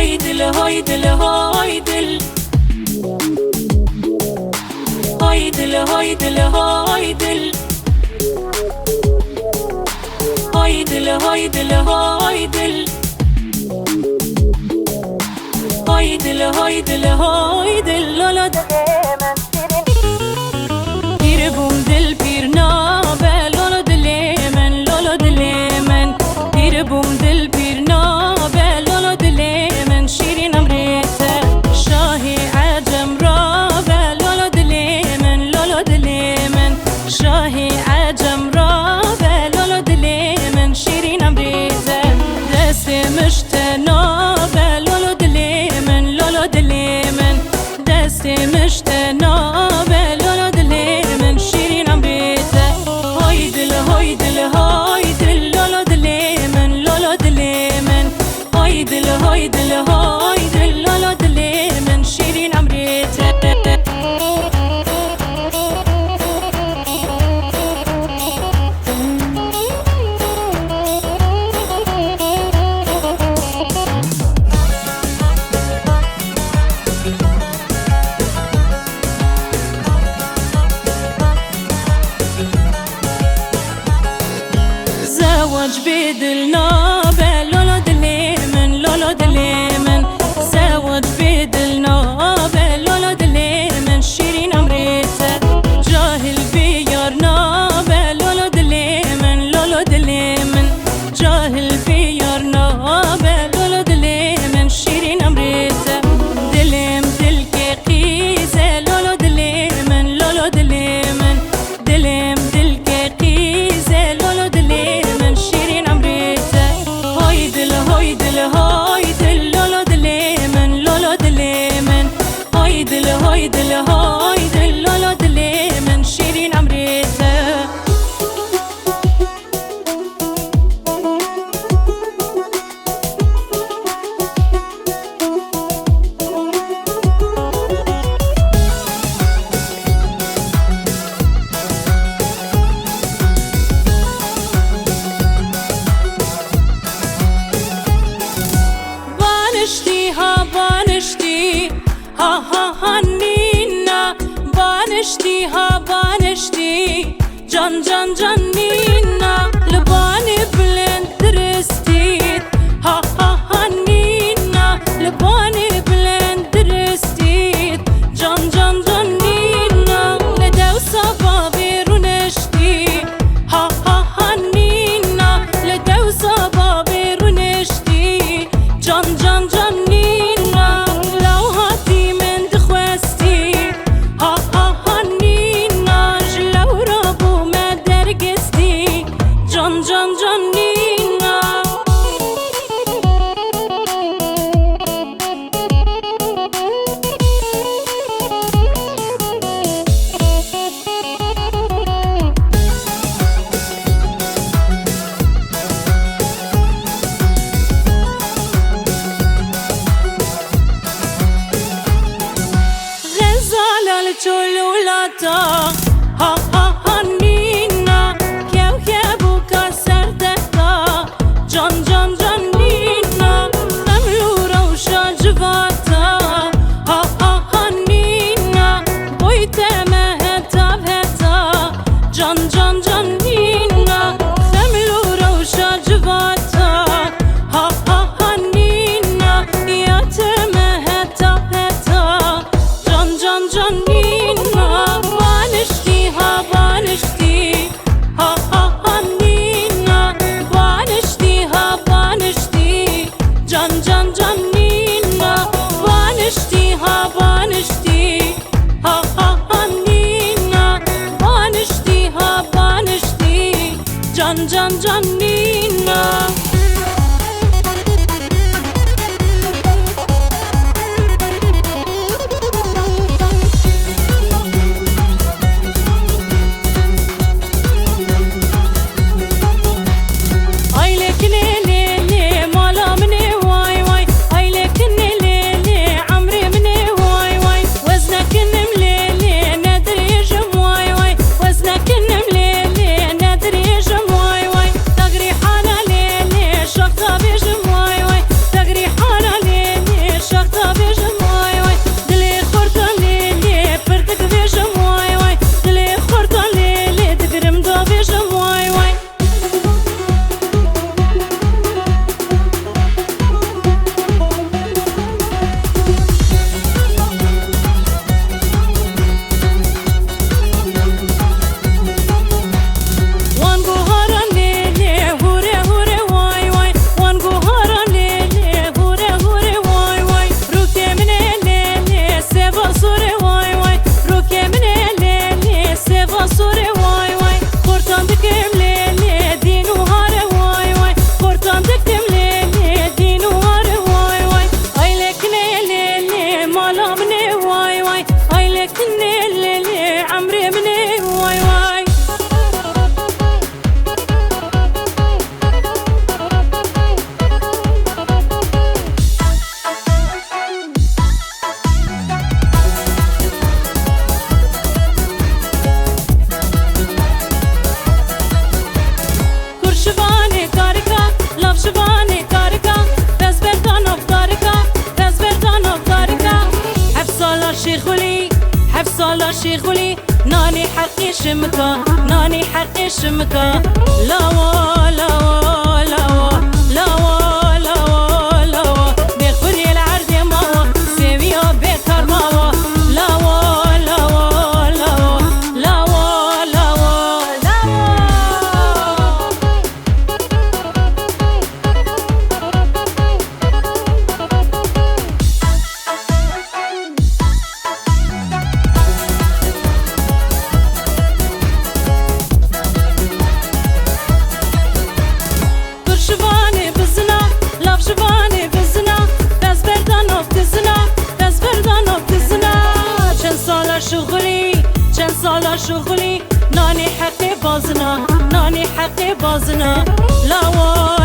هايدل هايدل هايدل هايدل هايدل هايدل هايدل هايدل هايدل هايدل هايدل هايدل لالا دليمن پیر بوم دل پیر نابه لالا دليمن لالا دليمن پیر بوم دل پیر نابه لالا دليمن شیرین امریته شاهی عجم رابه لالا دليمن لالا دليمن شاهی عجم رابه لالا دليمن شیرین امریته دست مشتنابه لالا دليمن لالا دليمن دست مشتنابه لالا دليمن شیرین امریته هايدل هايدل هايدل لالا دليمن لالا دليمن هايدل هايدل هايدل لالا دليمن شیرین امریته زواج بدل نابه لالا دليمن لالا دليمن زواج بدل نابه لالا دليمن شیرین امریته جاهل بیار نابه لالا دليمن لالا دليمن جاهل بیار نابه لالا دليمن شیرین امریته دلم دل که قیزه لالا دليمن لالا دليمن دلم دل که قیزه لالا دليمن شیرین امریته هايدل هايدل هايدل لالا دليمن لالا دليمن هايدل هايدل هايدل لالا دليمن شیرین امریته بانشتی ها بانشتی ها ها ها نینا بانشتی ها بانشتی جان جان جان نینا لبانی بلند درستید ها ها ها نینا لبانی بلند درستید جان جان جان نینا لدو صبا بیرونشتی ها ها ها نینا لدو صبا بیرونشتی جان جان جان نینا لو هاتی من دخواستی ها ها ها نینا جلو رابو ما درگستی جان جان جان نینا غزالة الجلولاتا ها ها ها نینا كوكبو كسر دهتا جان جان جان نینا خملو روشا جواتا ها ها ها نینا بويت مهتا بهتا جان جان جان نینا خملو روشا جواتا ها ها ها نینا يات مهتا بهتا جان جان جان نینا بانشتی ها بانشتی ها ها ها نینا بانشتی ها بانشتی جان جان جان نینا بانشتی ها بانشتی ها ها ها نینا بانشتی ها بانشتی جان جان جان نینا هايلك ليلي لي مالا مني واي واي هايلك ليلي عمري مني واي واي وزنك مليلي نادر يجم واي واي وزنك مليلي نادر يجم واي واي تغري حقي شمكا ناني حقي شمكا لاوا لاوا لاوا لاوا لاوا لاوا بخوري العرض ماوا سيويا بكر ماوا لاوا لاوا لاوا لاوا لاوا لاوا شواني بزنا لاف شواني بزنا بس بردانو بتزنا بس بردانو بتزنا چند سالا شغلی چند سالا شغلی نانی حقی بازنا نانی حقی بازنا لاوا